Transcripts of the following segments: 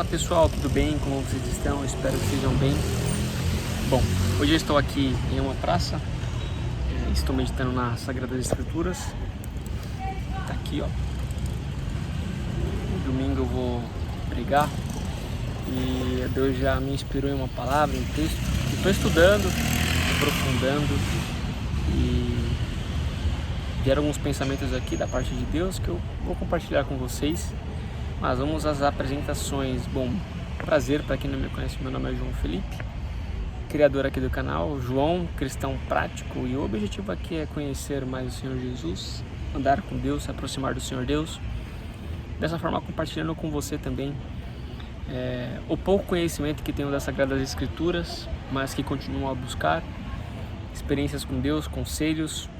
Olá pessoal, tudo bem? Como vocês estão? Espero que estejam bem. Bom, hoje eu estou aqui em uma praça, estou meditando nas Sagradas Escrituras. Tá aqui, ó. No domingo eu vou pregar e Deus já me inspirou em uma palavra, em um texto. Estou estudando, aprofundando e vieram alguns pensamentos aqui da parte de Deus que eu vou compartilhar com vocês. Mas vamos às apresentações. Bom, prazer, para quem não me conhece, meu nome é João Felipe, criador aqui do canal, João, cristão prático, e o objetivo aqui é conhecer mais o Senhor Jesus, andar com Deus, se aproximar do Senhor Deus, dessa forma compartilhando com você também o pouco conhecimento que tenho das Sagradas Escrituras, mas que continuo a buscar, experiências com Deus, conselhos,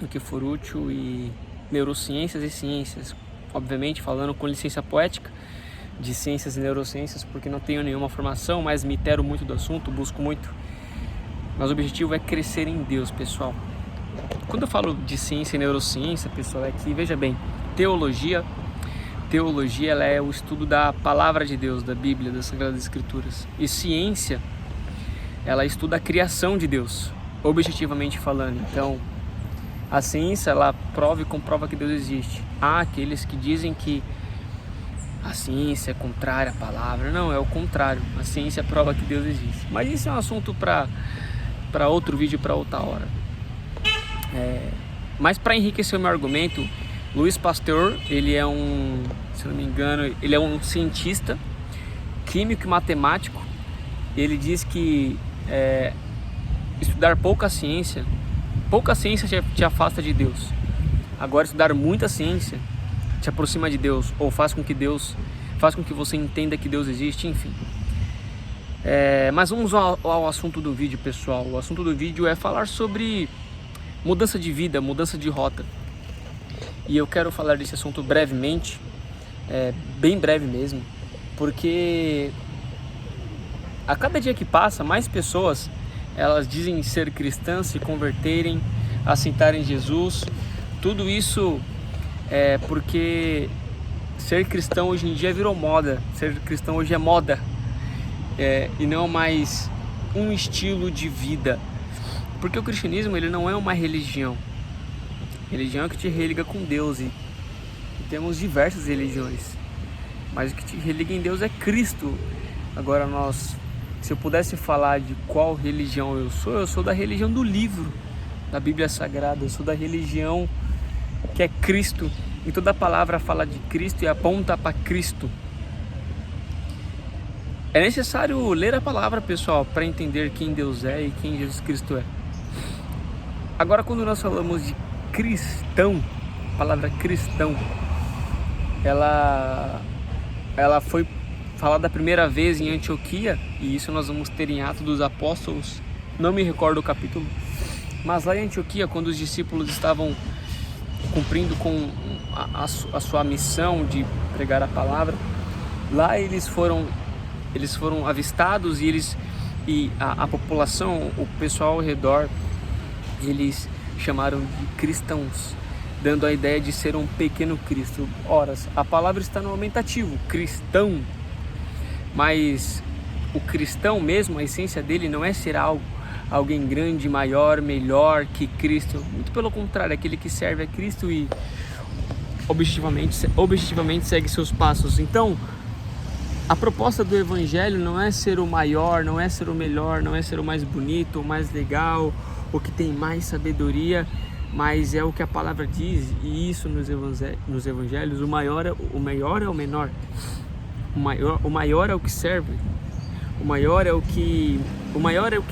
o que for útil, e neurociências e ciências, obviamente falando com licença poética de ciências e neurociências, porque não tenho nenhuma formação, mas me intero muito do assunto, busco muito. Mas o objetivo é crescer em Deus, pessoal. Quando eu falo de ciência e neurociência, pessoal, é que, veja bem, teologia ela é o estudo da palavra de Deus, da Bíblia, das Sagradas Escrituras. E ciência, ela estuda a criação de Deus, objetivamente falando. Então, a ciência, ela prova e comprova que Deus existe. Há aqueles que dizem que a ciência é contrária à palavra. Não, é o contrário. A ciência prova que Deus existe. Mas isso é um assunto para outro vídeo, para outra hora. Mas para enriquecer o meu argumento, Louis Pasteur, ele é se não me engano, ele é um cientista, químico e matemático. Ele diz que estudar pouca ciência te afasta de Deus. Agora, estudar muita ciência te aproxima de Deus, ou faz com que você entenda que Deus existe, enfim. Mas vamos ao assunto do vídeo, pessoal. O assunto do vídeo é falar sobre mudança de vida, mudança de rota. E eu quero falar desse assunto brevemente, bem breve mesmo, porque a cada dia que passa, mais pessoas elas dizem ser cristãs, se converterem, aceitarem Jesus. Tudo isso é porque ser cristão hoje em dia virou moda. Ser cristão hoje é moda, e não mais um estilo de vida. Porque o cristianismo, ele não é uma religião. Religião é que te religa com Deus, e temos diversas religiões, mas o que te religa em Deus é Cristo. Agora, se eu pudesse falar de qual religião eu sou da religião do livro, da Bíblia Sagrada. Eu sou da religião que é Cristo, e toda a palavra fala de Cristo e aponta para Cristo. É necessário ler a palavra, pessoal, para entender quem Deus é e quem Jesus Cristo é. Agora, quando nós falamos de cristão, a palavra cristão, ela foi falada a primeira vez em Antioquia, e isso nós vamos ter em Atos dos Apóstolos, não me recordo o capítulo, mas lá em Antioquia, quando os discípulos estavam cumprindo com a sua missão de pregar a palavra, lá eles foram avistados, e a população, o pessoal ao redor, eles chamaram de cristãos, dando a ideia de ser um pequeno Cristo. Ora, a palavra está no aumentativo, cristão. Mas o cristão mesmo, a essência dele não é ser alguém grande, maior, melhor que Cristo. Muito pelo contrário, é aquele que serve a Cristo e objetivamente segue seus passos. Então, a proposta do Evangelho não é ser o maior, não é ser o melhor, não é ser o mais bonito, o mais legal, o que tem mais sabedoria, mas é o que a palavra diz, e isso nos Evangelhos, o maior é o menor. O maior é o que serve. O maior é o que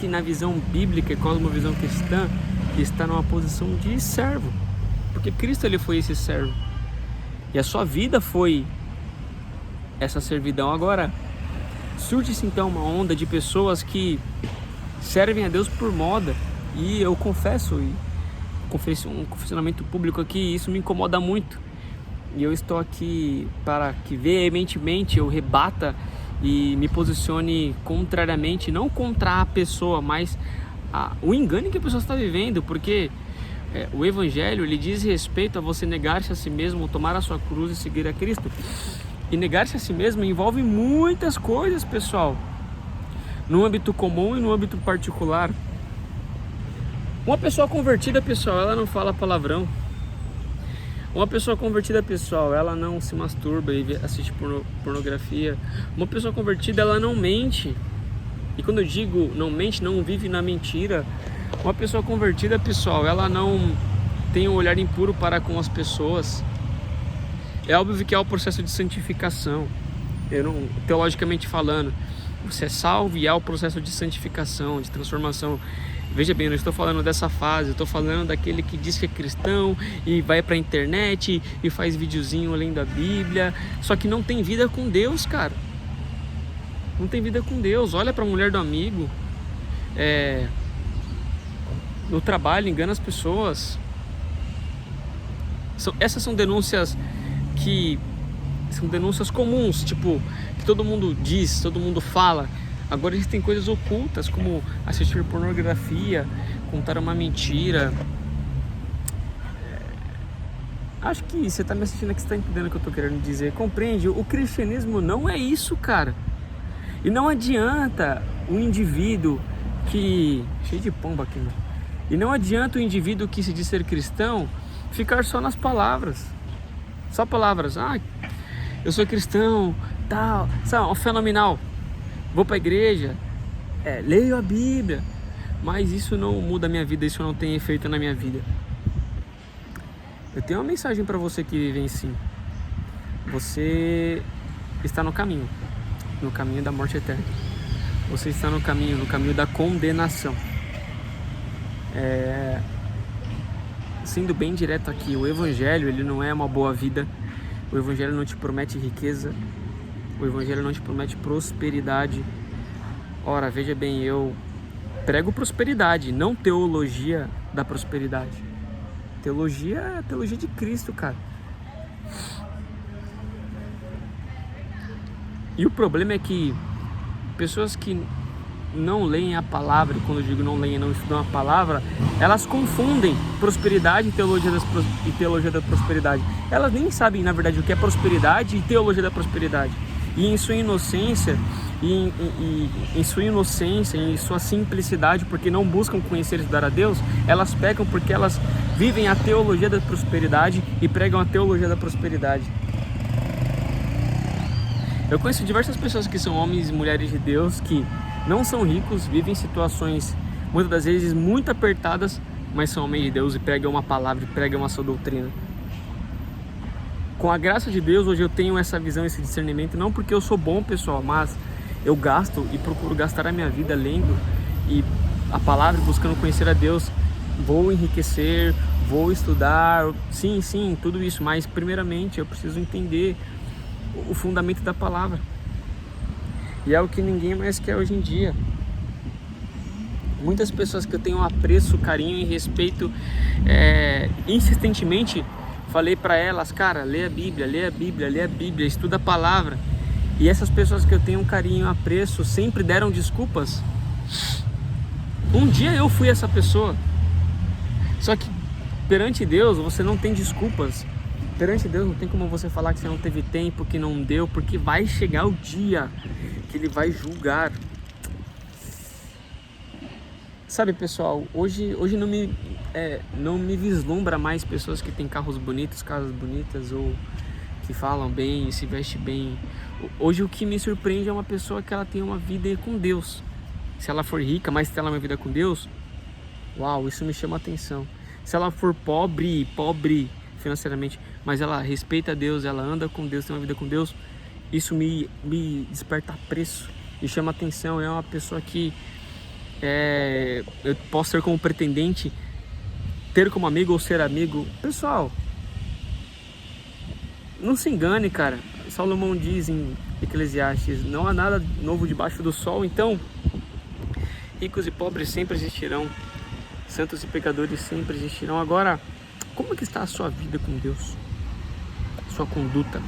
na visão bíblica e cosmovisão cristã está numa posição de servo, porque Cristo, ele foi esse servo, e a sua vida foi essa servidão. Agora, surge-se então uma onda de pessoas que servem a Deus por moda, e eu confesso, um confessionamento público aqui, isso me incomoda muito. E eu estou aqui para que veementemente eu rebata e me posicione contrariamente, não contra a pessoa, mas o engano que a pessoa está vivendo, porque o Evangelho, ele diz respeito a você negar-se a si mesmo, tomar a sua cruz e seguir a Cristo. E negar-se a si mesmo envolve muitas coisas, pessoal. No âmbito comum e no âmbito particular. Uma pessoa convertida, pessoal, ela não fala palavrão. Uma pessoa convertida, pessoal, ela não se masturba e assiste pornografia. Uma pessoa convertida, ela não mente. E quando eu digo não mente, não vive na mentira. Uma pessoa convertida, pessoal, ela não tem um olhar impuro para com as pessoas. É óbvio que há o processo de santificação. Teologicamente falando, você é salvo e há o processo de santificação, de transformação. Veja bem, eu não estou falando dessa fase, eu estou falando daquele que diz que é cristão e vai pra internet e faz videozinho lendo a Bíblia, só que não tem vida com Deus, cara. Não tem vida com Deus. Olha pra mulher do amigo, no trabalho, engana as pessoas. Essas são denúncias que são denúncias comuns, tipo, que todo mundo diz, todo mundo fala. Agora existem coisas ocultas, como assistir pornografia, contar uma mentira. Acho que você está me assistindo aqui, você está entendendo o que eu estou querendo dizer. Compreende? O cristianismo não é isso, cara. E não adianta o indivíduo que... Cheio de pomba aqui, mano. E não adianta o indivíduo que se diz ser cristão ficar só nas palavras. Só palavras. Ah, eu sou cristão, tal. Sabe, fenomenal. Vou para a igreja, leio a Bíblia, mas isso não muda a minha vida, isso não tem efeito na minha vida. Eu tenho uma mensagem para você que vive em si. Você está no caminho da morte eterna. Você está no caminho da condenação. Sendo bem direto aqui, o Evangelho, ele não é uma boa vida. O Evangelho não te promete riqueza. O Evangelho não te promete prosperidade. Ora, veja bem, eu prego prosperidade, não teologia da prosperidade. Teologia é a teologia de Cristo, cara. E o problema é que pessoas que não leem a palavra, e quando eu digo não leem e não estudam a palavra, elas confundem prosperidade e teologia da prosperidade. Elas nem sabem, na verdade, o que é prosperidade e teologia da prosperidade. E em sua inocência, em sua simplicidade, porque não buscam conhecer e estudar a Deus, elas pecam porque elas vivem a teologia da prosperidade e pregam a teologia da prosperidade. Eu conheço diversas pessoas que são homens e mulheres de Deus que não são ricos, vivem situações muitas das vezes muito apertadas, mas são homens de Deus e pregam uma palavra, e pregam a sua doutrina. Com a graça de Deus, hoje eu tenho essa visão, esse discernimento, não porque eu sou bom, pessoal, mas eu gasto e procuro gastar a minha vida lendo e a palavra, buscando conhecer a Deus. Vou enriquecer, vou estudar, sim, tudo isso, mas primeiramente eu preciso entender o fundamento da palavra. E é o que ninguém mais quer hoje em dia. Muitas pessoas que eu tenho apreço, carinho e respeito, insistentemente falei para elas, cara, lê a Bíblia, estuda a palavra. E essas pessoas que eu tenho um carinho e apreço sempre deram desculpas. Um dia eu fui essa pessoa. Só que perante Deus você não tem desculpas. Perante Deus não tem como você falar que você não teve tempo, que não deu, porque vai chegar o dia que Ele vai julgar. Sabe, pessoal, hoje não me vislumbra mais pessoas que têm carros bonitos, casas bonitas, ou que falam bem, se vestem bem. Hoje o que me surpreende é uma pessoa que ela tem uma vida com Deus. Se ela for rica, mas se ela tem uma vida com Deus, uau, isso me chama a atenção. Se ela for pobre financeiramente, mas ela respeita Deus, ela anda com Deus, tem uma vida com Deus, isso me desperta apreço e chama a atenção. É uma pessoa que eu posso ter como pretendente, ter como amigo ou ser amigo. Pessoal, não se engane, cara. Salomão diz em Eclesiastes, não há nada novo debaixo do sol. Então, ricos e pobres sempre existirão, santos e pecadores sempre existirão. Agora, como é que está a sua vida com Deus? Sua conduta?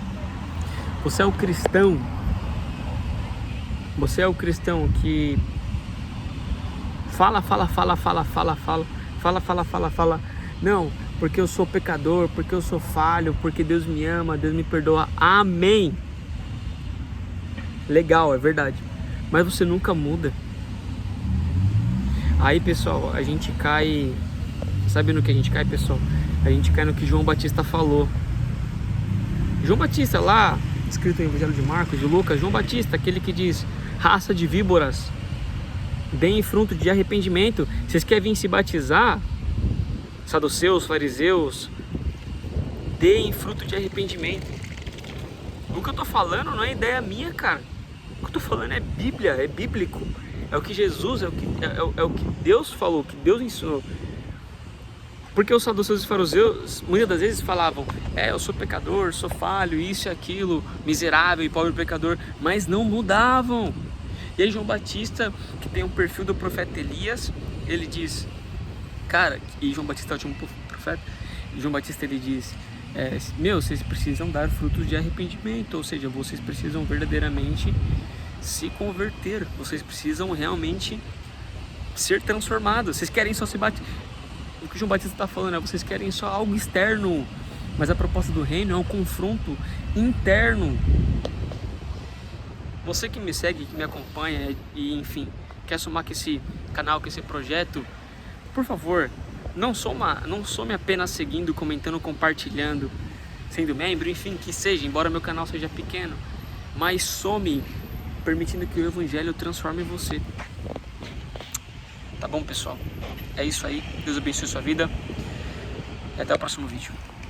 Você é o cristão? Você é o cristão que fala, não, porque eu sou pecador, porque eu sou falho, porque Deus me ama, Deus me perdoa, amém. legal, é verdade, mas você nunca muda. Aí, pessoal, a gente cai, sabe no que a gente cai, pessoal? A gente cai no que João Batista falou. João Batista lá, escrito no Evangelho de Marcos, de Lucas, João Batista, aquele que diz: raça de víboras, deem fruto de arrependimento. Vocês querem vir se batizar? Saduceus, fariseus, deem fruto de arrependimento. O que eu tô falando não é ideia minha, cara. O que eu tô falando é Bíblia, é bíblico. É o que Jesus, é o que Deus falou, que Deus ensinou. Porque os saduceus e fariseus muitas das vezes falavam: eu sou pecador, sou falho, isso e aquilo, miserável e pobre pecador, mas não mudavam. E aí João Batista, que tem um perfil do profeta Elias, ele diz, cara, e João Batista é o último profeta, e João Batista ele diz: vocês precisam dar frutos de arrependimento, ou seja, vocês precisam verdadeiramente se converter, vocês precisam realmente ser transformados. Vocês querem só se batizar. O que o João Batista está falando é: vocês querem só algo externo, mas a proposta do reino é um confronto interno. Você que me segue, que me acompanha e enfim, quer somar com esse canal, com esse projeto, por favor, não some apenas seguindo, comentando, compartilhando, sendo membro, enfim, que seja, embora meu canal seja pequeno, mas some permitindo que o Evangelho transforme você. Tá bom, pessoal? É isso aí. Deus abençoe sua vida e até o próximo vídeo.